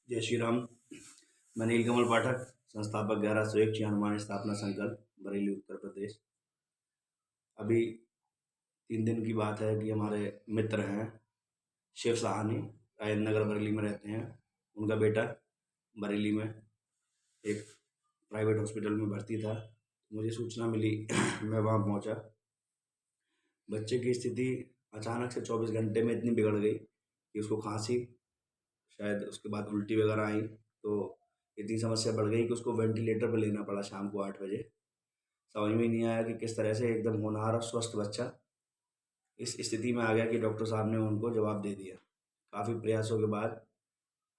जय श्री राम। मैं नीलकमल पाठक, संस्थापक 1101 हनुमान स्थापना संकल्प, बरेली, उत्तर प्रदेश। अभी 3 दिन की बात है कि हमारे मित्र हैं शिव साहनी, आयन नगर बरेली में रहते हैं। उनका बेटा बरेली में एक प्राइवेट हॉस्पिटल में भर्ती था। मुझे सूचना मिली मैं वहाँ पहुँचा। बच्चे की स्थिति अचानक से 24 घंटे में इतनी बिगड़ गई कि उसको खांसी, शायद उसके बाद उल्टी वगैरह आई, तो इतनी समस्या बढ़ गई कि उसको वेंटिलेटर पर लेना पड़ा शाम को 8 बजे। समझ में ही नहीं आया कि किस तरह से एकदम होनहार और स्वस्थ बच्चा इस स्थिति में आ गया कि डॉक्टर साहब ने उनको जवाब दे दिया। काफ़ी प्रयासों के बाद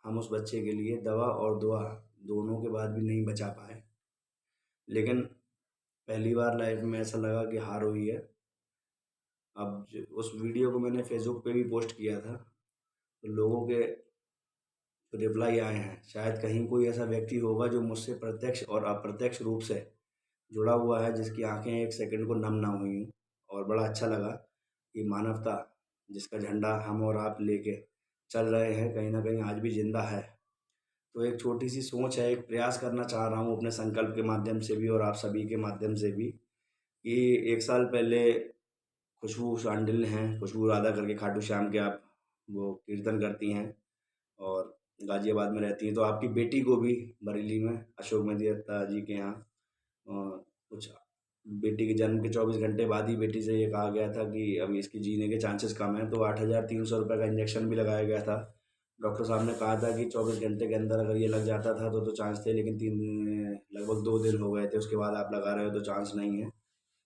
हम उस बच्चे के लिए दवा और दुआ दोनों के बाद भी नहीं बचा पाए, लेकिन पहली बार लाइफ में ऐसा लगा कि हार हुई है। अब उस वीडियो को मैंने फेसबुक पे भी पोस्ट किया था, तो लोगों के रिप्लाई आए हैं। शायद कहीं कोई ऐसा व्यक्ति होगा जो मुझसे प्रत्यक्ष और अप्रत्यक्ष रूप से जुड़ा हुआ है, जिसकी आंखें एक सेकंड को नम ना हुई हों। और बड़ा अच्छा लगा कि मानवता, जिसका झंडा हम और आप लेके चल रहे हैं, कहीं ना कहीं आज भी जिंदा है। तो एक छोटी सी सोच है, एक प्रयास करना चाह रहा हूँ अपने संकल्प के माध्यम से भी और आप सभी के माध्यम से भी, कि 1 साल पहले खुशबू शांडिल हैं, खुशबू राधा करके, खाटू श्याम के आप वो कीर्तन करती हैं और गाजियाबाद में रहती हैं। तो आपकी बेटी को भी बरेली में अशोक मेहंदी दत्ता जी के यहाँ कुछ बेटी के जन्म के 24 घंटे बाद ही बेटी से ये कहा गया था कि अभी इसकी जीने के चांसेस कम हैं। तो 8,300 रुपये का इंजेक्शन भी लगाया गया था। डॉक्टर साहब ने कहा था कि 24 घंटे के अंदर अगर ये लग जाता था तो चांस थे, लेकिन लगभग 2 दिन हो गए थे उसके बाद आप लगा रहे हो तो चांस नहीं है।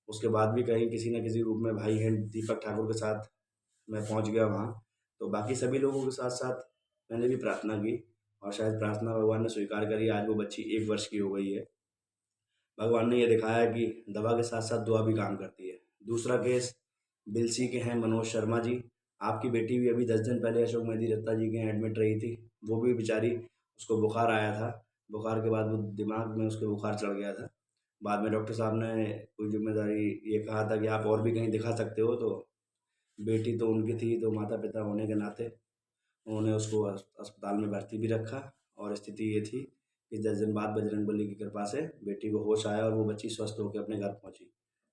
उसके बाद भी कहीं किसी न किसी रूप में भाई हैं दीपक ठाकुर के साथ मैं पहुंच गया वहाँ। तो बाकी सभी लोगों के साथ साथ मैंने भी प्रार्थना की और शायद प्रार्थना भगवान ने स्वीकार करी। आज वो बच्ची 1 वर्ष की हो गई है। भगवान ने ये दिखाया कि दवा के साथ साथ दुआ भी काम करती है। दूसरा केस बिलसी के हैं मनोज शर्मा जी। आपकी बेटी भी अभी 10 दिन पहले अशोक मेहंदी दत्ता जी के यहाँ एडमिट रही थी। वो भी बेचारी, उसको बुखार आया था। बुखार के बाद वो दिमाग में उसके बुखार चढ़ गया था। बाद में डॉक्टर साहब ने कोई जिम्मेदारी ये कहा था कि आप और भी कहीं दिखा सकते हो। तो बेटी तो उनकी थी, तो माता पिता होने के नाते उन्होंने उसको अस्पताल में भर्ती भी रखा। और स्थिति ये थी कि 10 दिन बाद बजरंगबली की कृपा से बेटी को होश आया और वो बच्ची स्वस्थ होकर अपने घर पहुंची।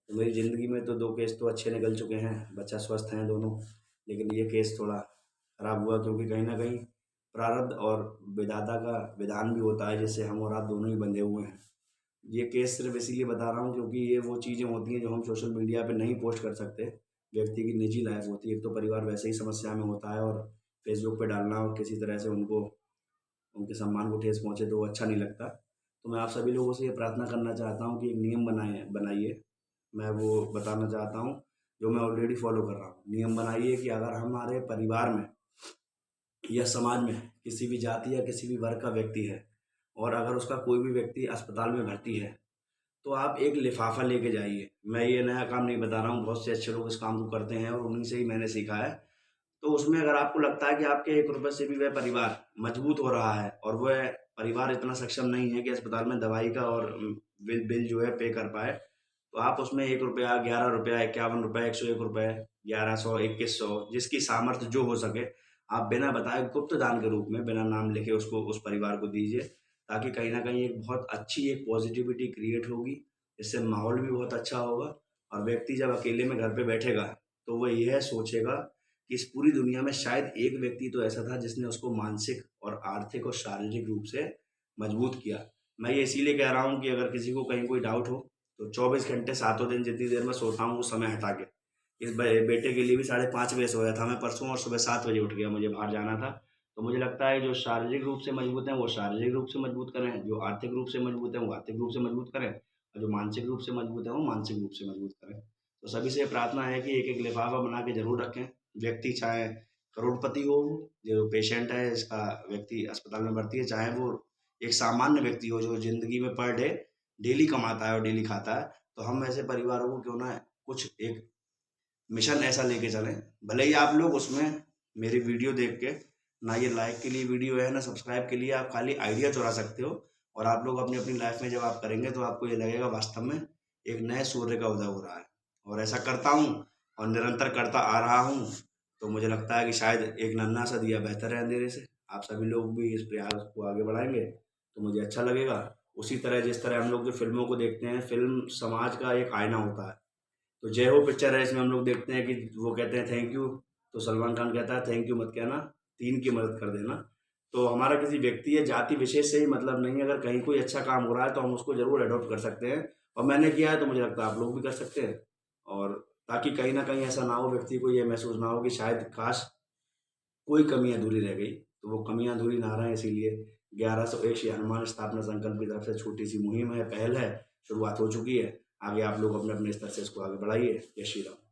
तो मेरी ज़िंदगी में तो 2 केस तो अच्छे निकल चुके हैं, बच्चा स्वस्थ हैं दोनों। लेकिन ये केस थोड़ा ख़राब हुआ क्योंकि कहीं ना कहीं प्रारब्ध और विधाता का विधान भी होता है, जिससे हम और आप दोनों ही बंधे हुए हैं। ये केस सिर्फ इसीलिए बता रहा हूँ क्योंकि ये वो चीज़ें होती हैं जो हम सोशल मीडिया पे नहीं पोस्ट कर सकते। व्यक्ति की निजी लाइफ होती है। एक तो परिवार वैसे ही समस्या में होता है और फेसबुक पे डालना और किसी तरह से उनको, उनके सम्मान को ठेस पहुँचे, तो वो अच्छा नहीं लगता। तो मैं आप सभी लोगों से ये प्रार्थना करना चाहता हूँ कि एक नियम बनाइए। मैं वो बताना चाहता हूँ जो मैं ऑलरेडी फॉलो कर रहा हूँ। नियम बनाइए कि अगर हमारे परिवार में या समाज में किसी भी जाति या किसी भी वर्ग का व्यक्ति है और अगर उसका कोई भी व्यक्ति अस्पताल में भर्ती है, तो आप एक लिफाफा लेके जाइए। मैं ये नया काम नहीं बता रहा हूँ, बहुत से अच्छे लोग इस काम को करते हैं और उन्हीं से ही मैंने सीखा है। तो उसमें अगर आपको लगता है कि आपके 1 रुपये से भी वह परिवार मजबूत हो रहा है और वह परिवार इतना सक्षम नहीं है कि अस्पताल में दवाई का और बिल जो है पे कर पाए, तो आप उसमें 1 रुपया, 11 रुपया, 51 रुपये, 101 रुपये, 1100, 2100, जिसकी सामर्थ्य जो हो सके, आप बिना बताए गुप्त दान के रूप में बिना नाम लिखे उसको, उस परिवार को दीजिए। ताकि कहीं ना कहीं एक बहुत अच्छी एक पॉजिटिविटी क्रिएट होगी। इससे माहौल भी बहुत अच्छा होगा और व्यक्ति जब अकेले में घर पे बैठेगा तो वह यह सोचेगा कि इस पूरी दुनिया में शायद एक व्यक्ति तो ऐसा था जिसने उसको मानसिक और आर्थिक और शारीरिक रूप से मजबूत किया। मैं ये इसीलिए कह रहा हूँ कि अगर किसी को कहीं कोई डाउट हो तो 24 घंटे 7 दिन जितनी देर में सोता हूँ वो समय हटा के इस बेटे के लिए भी 5:30 बजे सोया था मैं परसों और सुबह 7 बजे उठ गया, मुझे बाहर जाना था। तो मुझे लगता है जो शारीरिक रूप से मजबूत हैं वो शारीरिक रूप से मजबूत करें, जो आर्थिक रूप से मजबूत हैं वो आर्थिक रूप से मजबूत करें और जो मानसिक रूप से मजबूत हैं वो मानसिक रूप से मजबूत करें। तो सभी से प्रार्थना है कि एक एक लिफाफा बना के जरूर रखें। व्यक्ति चाहे करोड़पति हो, जो पेशेंट है इसका व्यक्ति अस्पताल में भर्ती है, चाहे वो एक सामान्य व्यक्ति हो जो जिंदगी में पर डे डेली कमाता है और डेली खाता है, तो हम ऐसे परिवारों को क्यों ना कुछ एक मिशन ऐसा लेके चलें। भले ही आप लोग उसमें मेरी वीडियो देख के, ना ये लाइक के लिए वीडियो है ना सब्सक्राइब के लिए, आप खाली आइडिया चुरा सकते हो। और आप लोग अपनी अपनी लाइफ में जब आप करेंगे तो आपको ये लगेगा वास्तव में एक नए सूर्य का उदय हो रहा है। और ऐसा करता हूँ और निरंतर करता आ रहा हूँ, तो मुझे लगता है कि शायद एक नन्हा सा दिया बेहतर है अंधेरे से। आप सभी लोग भी इस प्रयास को आगे बढ़ाएंगे तो मुझे अच्छा लगेगा। उसी तरह जिस तरह हम लोग जो फिल्मों को देखते हैं, फिल्म समाज का एक आईना होता है। तो जय हो पिक्चर है, इसमें हम लोग देखते हैं कि वो कहते हैं थैंक यू, तो सलमान खान कहता है थैंक यू मत कहना, 3 की मदद कर देना। तो हमारा किसी व्यक्ति या जाति विशेष से ही मतलब नहीं है, अगर कहीं कोई अच्छा काम हो रहा है तो हम उसको ज़रूर अडॉप्ट कर सकते हैं, और मैंने किया है तो मुझे लगता है आप लोग भी कर सकते हैं। और ताकि कहीं न कहीं ऐसा ना हो, व्यक्ति को ये महसूस ना हो कि शायद काश कोई कमी अधूरी रह गई, तो वो कमियाँ अधूरी ना रहें, इसीलिए 1101 श्री हनुमान स्थापना संकल्प की तरफ से छोटी-सी मुहिम है, पहल है, शुरुआत हो चुकी है। आगे आप लोग अपने-अपने स्तर से इसको आगे बढ़ाइए। जय श्री राम।